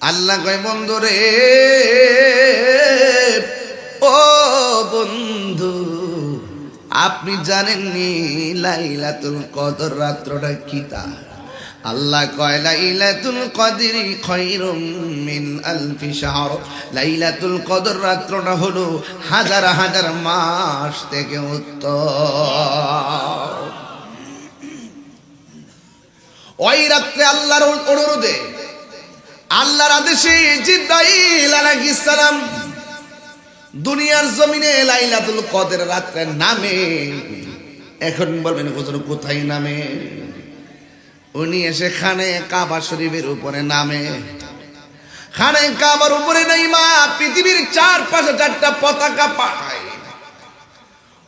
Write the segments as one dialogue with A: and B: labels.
A: আল্লাহ কয় বন্ধু রে, ও বন্ধু, আপনি জানেননি লাইলাতুল কদর রাত্রটা কি? তা আল্লাহ কয় লাইলাতুল কদরি খায়রুম মিন আলফি শাহর। লাইলাতুল কদর রাত্রটা হলো হাজার হাজার মাস থেকে উত্তম। ওই রাত্রে আল্লাহর অনুরোধে, আল্লাহর আদেশে জিবরাইল আলাইহিস সালাম দুনিয়ার জমিনে লাইলাতুল কদর রাত্রে নামে। এখন বলবেন হুজুর কোথায় নামে? উনি এসে খানে কাবা শরীফের উপরে নামে। খানে কাবার উপরে নাই মা, পৃথিবীর চারপাশে চারটা পতাকা পাঠায়।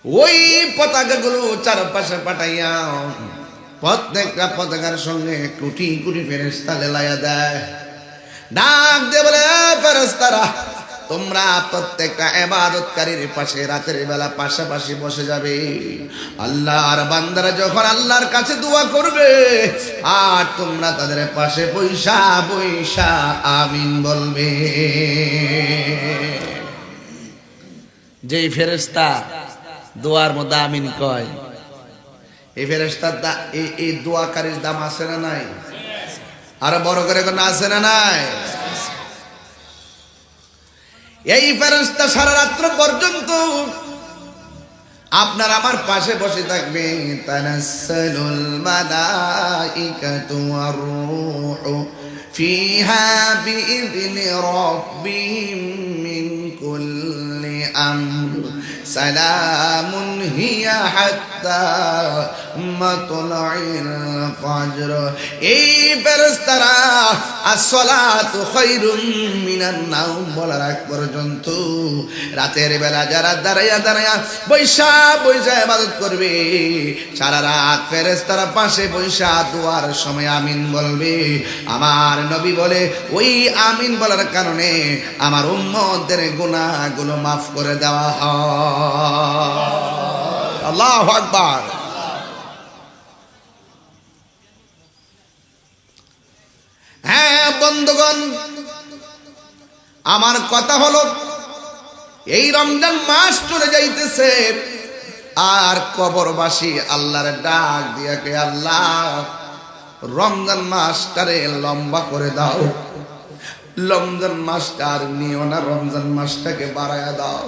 A: ওই পতাকাগুলো চারপাশে পাঠাইয়া প্রত্যেকটা পতাকার সঙ্গে কোটি কোটি ফেরেশতা লেলাইয়া দেয়। ডাক দিয়ে বলে, ফেরেশতারা তোমরা প্রত্যেকটা ইবাদতকারীর পাশে রাতের বেলা পাশাপাশি বসে যাবে। আল্লাহর বান্দারা যখন আল্লাহর কাছে দোয়া করবে, আর তোমরা তাদের পাশে বৈশা বৈশা আমিন বলবে। যেই ফেরেশতা দোয়ার মধ্যে আমিন কয়, এই ফেরেশতার এই দোয়াকারীর দাম আছে না নাই? আরো বড় করে কোন আছে না নাই? এই ফেরেশতা সারা রাত্র পর্যন্ত আপনার আমার পাশে বসে থাকবে। তানাসসালুল মালাইকাতু ওয়ার রূহু ফিহা বিইذনি রাব্বিহিম মিন কুল্লি আমর সালামুন হিয়া হাত্তা মাতলাইল ফজর। এই ফেরেশতারা আসসালাতু খায়রুম মিনান নাওম বলার আগ পর্যন্ত রাতের বেলা যারা দাঁড়াইয়া দাঁড়াইয়া বৈশা বৈশা ইবাদত করবে, সারা রাত ফেরেশতারা পাশে বৈশা দোয়ার সময় আমিন বলবে। আমার নবী বলে, ওই আমিন বলার কারণে আমার উম্মতদের গুনাহগুলো মাফ করে দেওয়া হয়। আল্লাহু আকবার। হ্যাঁ বন্ধুগণ, আমার কথা হলো, এই রমজান মাস চলে যাইতেছে, আর কবরবাসী আল্লাহর ডাক দিয়া কে, আল্লাহ রমজান মাসটারে লম্বা করে দাও, রমজান মাসটা আর নিও না, রমজান মাসটাকে বাড়ায়া দাও।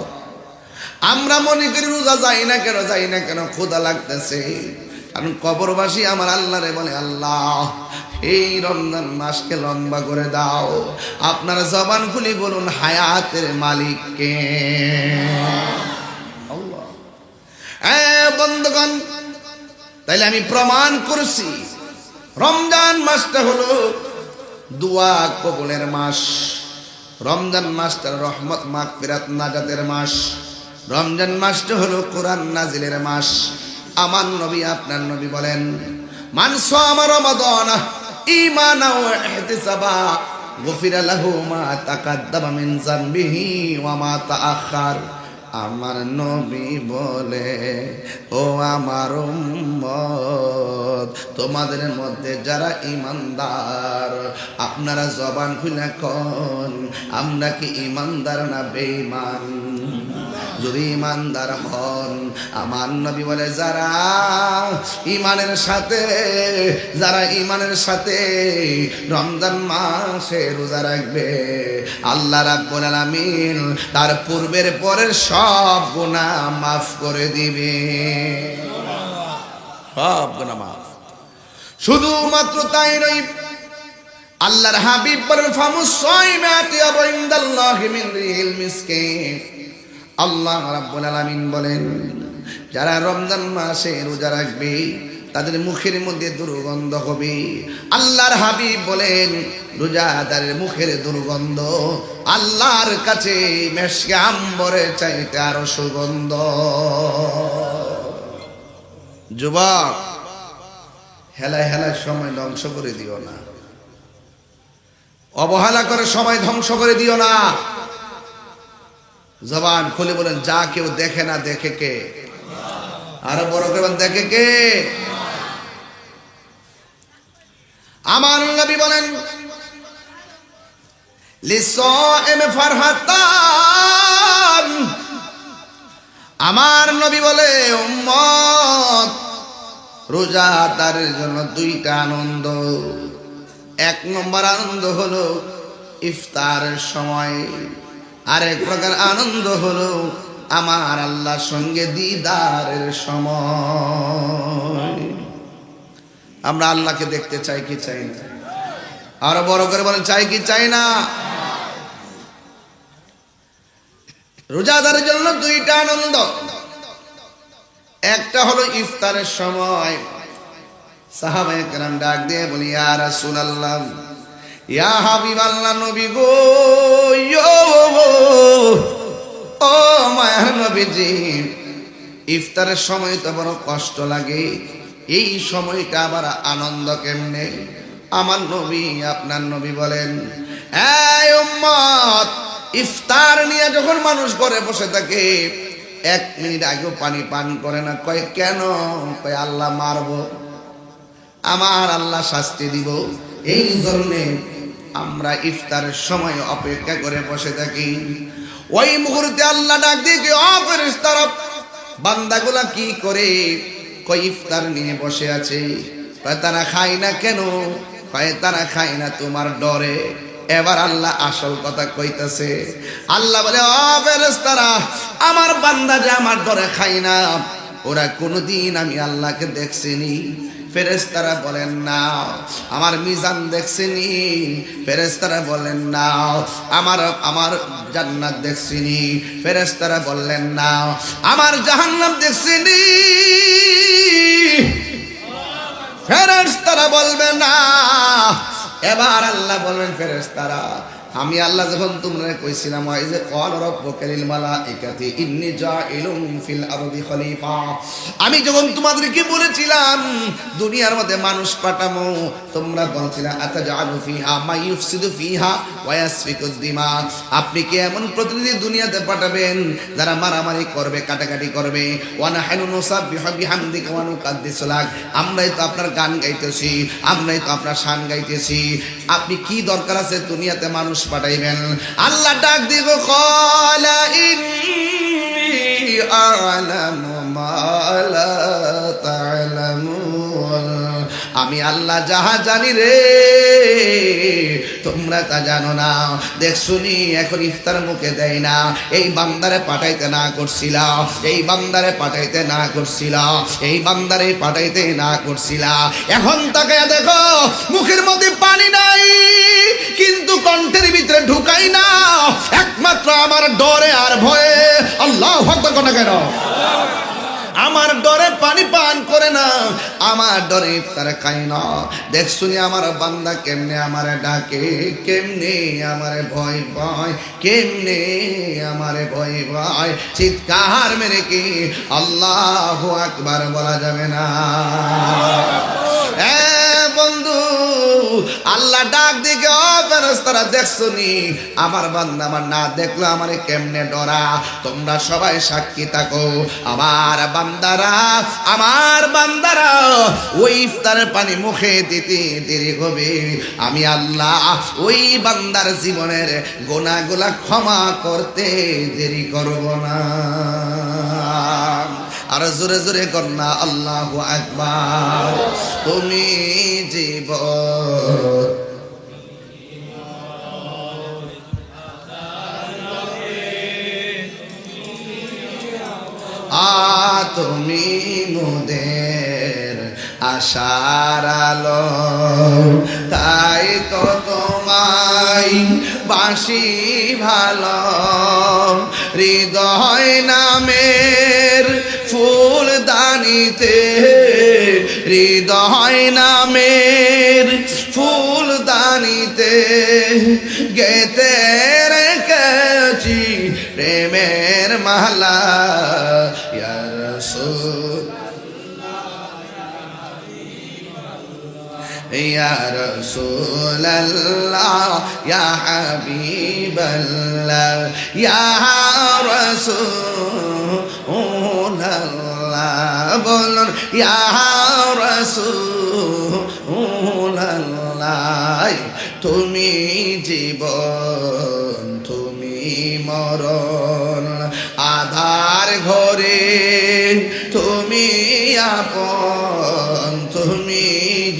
A: আমরা মনে করি রোজা যাই না কেন, যাই না কেন, ক্ষুধা লাগতেছে। কারণ কবরবাসী আমার আল্লাহরে বলে, আল্লাহ এই রমজান মাসকে লম্বা করে দাও। আপনারা জবান খুলি বলুন, হায়াতের মালিক কে? আল্লাহ। বন্ধুগণ, তাইলে আমি প্রমাণ করছি রমজান মাসটা হলো দোয়া কবুলের মাস। রমজান মাসটা রহমত মাগফিরাত নাজাতের মাস। রমজান মাসটা হলো কোরআন নাজিলের মাস। আমার নবী, আপনার নবী বলেন, মান সামা রমাদান ঈমানাও ওয়া ইহতিসাবা গুফিরা লাহু মা তাকাদ্দামা মিন যামবিহি ওয়া মা তাআখার। আমার নবী বলে, ও আমার উম্মত, তোমাদের মধ্যে যারা ঈমানদার, আপনারা জবান খুলে কোন, আমরা কি ঈমানদার না বেঈমান? যদি ঈমানদার হন, আমার নবী বলে, যারা ঈমানের সাথে রমজান মাসে রোজা রাখবে, আল্লাহ রাব্বুল আলামিন তার পূর্বের পরের সব গুনাহ মাফ করে দিবে। সব গুনাহ মাফ। শুধুমাত্র তাই নয়, আল্লাহর হাবিব বলেন, ফামুস সাইমাতি ইনদাল্লাহি মিন রিহিল মিসকিন। আল্লাহ রাব্বুল আলামিন বলেন, যারা রমজান মাসে রোজা রাখবে তাদের মুখের মধ্যে দুর্গন্ধ হবে। আল্লাহর হাবিব বলেন, রোজাদারের মুখের দুর্গন্ধ আল্লাহর কাছে মেশকে আম্বরের চাইতে আরো সুগন্ধ। যুবক, হেলায় হেলায় সময় ধ্বংস করে দিও না, অবহেলা করে সময় ধ্বংস করে দিও না। জবান খুলে বলেন, যা কেউ দেখে না, দেখে কে? আরো বড় করে দেখে কে? আমার নবী বলেন, লিসাইম ফারহাতান, আমার নবী বলে উম্মত রোজাদারের জন্য দুইটা আনন্দ। এক নম্বর আনন্দ হলো ইফতারের সময়, আরেক প্রকার আনন্দ হলো আমার আল্লাহর সঙ্গে দিদারের সময়। আমরা আল্লাহকে দেখতে চাই কি চাই না? আরো বড় করে বলেন, চাই কি চাই না? রোজাদারের জন্য দুইটা আনন্দ, একটা হলো ইফতারের সময়। সাহাবায়ে কেরাম ডাক দিয়ে বলি, ইয়া রাসূলুল্লাহ, ইয়া হাবিবাল্লাহ, নবী গো, ও মায়ার নবীজি, ইফতারের সময় তো বড় কষ্ট লাগে, এই সময়টা আবার আনন্দ কেমনে? আমার নবী, আপনার নবী বলেন, এই উম্মত, ইফতার নিয়ে যখন মানুষ ঘরে বসে থাকে, 1 মিনিট আগেও পানি পান করে না। কয় কেন? কয় আল্লাহ মারবো, আমার আল্লাহ শাস্তি দিব, এই জন্যে আমরা ইফতারের সময় অপেক্ষা করে বসে থাকি। ওই মুহূর্তে আল্লাহ ডাক দিয়ে, ও ফেরেশতারা, বান্দাগুলা কি করে? কয় ইফতার নিয়ে বসে আছে। কয় তারা খায় না কেন? কয় তারা খায় না তোমার ডরে। এবার আল্লাহ আসল কথা কইতাছে। আল্লাহ বলে, ও ফেরেশতারা, আমার বান্দা যে আমার ডরে খায় না, ওরা কোনোদিন আমি আল্লাহকে দেখছিনি। ফেরেশতারা বলেন না। আমার মিজান দেখছিনি? ফেরেশতারা বলেন না। আমার জান্নাত দেখছিনি? ফেরেশতারা বললেন না। আমার জাহান্নাম দেখছিনি? ফেরেশতারা বলবে না। এবার আল্লাহ বলবেন, ফেরেশতারা, আমি আল্লাহ যখন তোমরা কইছিলাম, ওই যে ক্বাল রাব্বুকা লিল মালাইকাতি ইন্নী জাইলুন ফিল আরদি খলিফা, আমি যখন তোমাদেরকে বলেছিলাম দুনিয়ার মধ্যে মানুষ পাঠাবো, তোমরা বলছিলা আতাজালু ফিহা মা ইউফসিদু ফিহা ওয়া ইয়াসফিকুদ দিমা, আপনি কি এমন প্রতিনিধি দুনিয়াতে পাঠাবেন যারা মারামারি করবে, কাটাকাটি করবে? ওয়া নাহনু নুসাব্বিহু বিহামদিকা ওয়া নুকাদ্দিসু লাক, আমরাই তো আপনার গান গাইতেছি, আমরাই তো আপনার শান গাইতেছি, আপনি কি দরকার আছে দুনিয়াতে মানুষ পাঠাইবেন? আল্লাহ ডাক দিব, ক্বালা ইন্নী আ'লামু মা লা তা'লামুন, আমি আল্লাহ যাহা জানি রে, তোমরা তা জানো না। দেখছুনি এখন ইফতার মুখে দেয় না, এই বান্দারে পাঠাইতে না করছিলা, এই বান্দারে পাঠাইতে না করছিলা, এই বান্দারে পাঠাইতে না করছিলা, এখন তাকে দেখো মুখের মধ্যে পানি নাই, কিন্তু কণ্ঠের ভিতরে ঢুকাই না, একমাত্র আমার ডরে আর ভয়ে। আল্লাহু আকবার কোন কেন? আমার ডরে পানি পান করে না, আমার ডরে ইফতার খায় না। দেখছুনি আমার বান্দা কেমনে আমারে ডাকে, কেমনে আমারে ভয় পায়, কেমনে আমারে ভয় পায়, চিৎকার মেরে কি আল্লাহু আকবার বলা যাবে না? বন্ধু, আল্লাহ ডাক দিকে, ও ফেরেশতারা, দেখছুনি আমার বান্দা আমার না দেখলো আমারে কেমনে ডরা? তোমরা সবাই সাক্ষী থাকো, আমার বান্দারা ওই ইফতারের পানি মুখে দিতে দেরি হবে, আমি আল্লাহ ওই বান্দার জীবনের গুনাহগুলা ক্ষমা করতে দেরি করব না। আর জোরে জোরে কর না আল্লাহু আকবার। তুমি জীবন তুমি মোদের আশার আলো, তাই তো তোমায় বাসি ভালো, হৃদয় নামের ফুল দানিতে, হৃদয় নামের ফুল দানিতে গেতে রেখেছি প্রেমের মালা, ইয়া রাসূল ইয়া রাসূলাল্লাহ, ইয়া হাবিবাল্লাহ, ইয়া রাসূলাল্লাহ, বলুন ইয়া রাসূলাল্লাহ, তুমি জীবন তুমি মরণ, আধার ঘরে তুমি আপন, তুমি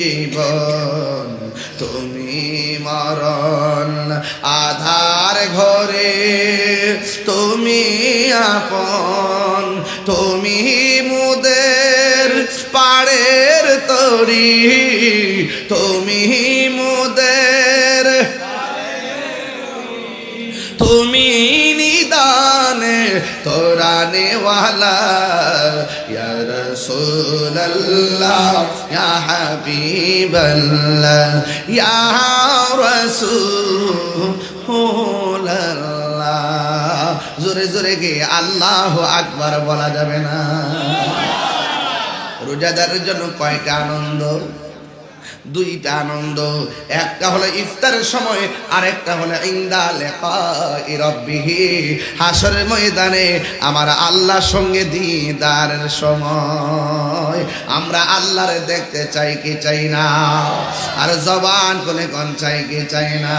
A: জীবন তুমি মরণ, আধার ঘরে তুমি আপন, তুমি মুদের পাড়ের তরি, তুমি মুদের, তুমি নিদানে তোরানে ওয়ালা, ইয়া রাসূলুল্লাহ ইয়া হাবিবাল্লাহ ইয়া রাসূলুল্লাহ। জোরে জোরে গে আল্লাহু আকবার বলা যাবে না? রোজাদারের জন্য কয়টা আনন্দ? দুইটা আনন্দ, একটা হলো ইফতারের সময়, আর একটা হলো ইনদা লিকাই রাব্বিহি, হাসরের ময়দানে আমার আল্লাহর সঙ্গে দিদারের সময়। আমরা আল্লাহরে দেখতে চাই কি চাই না? আর জবান কোনে কোন চাই কি চাই না?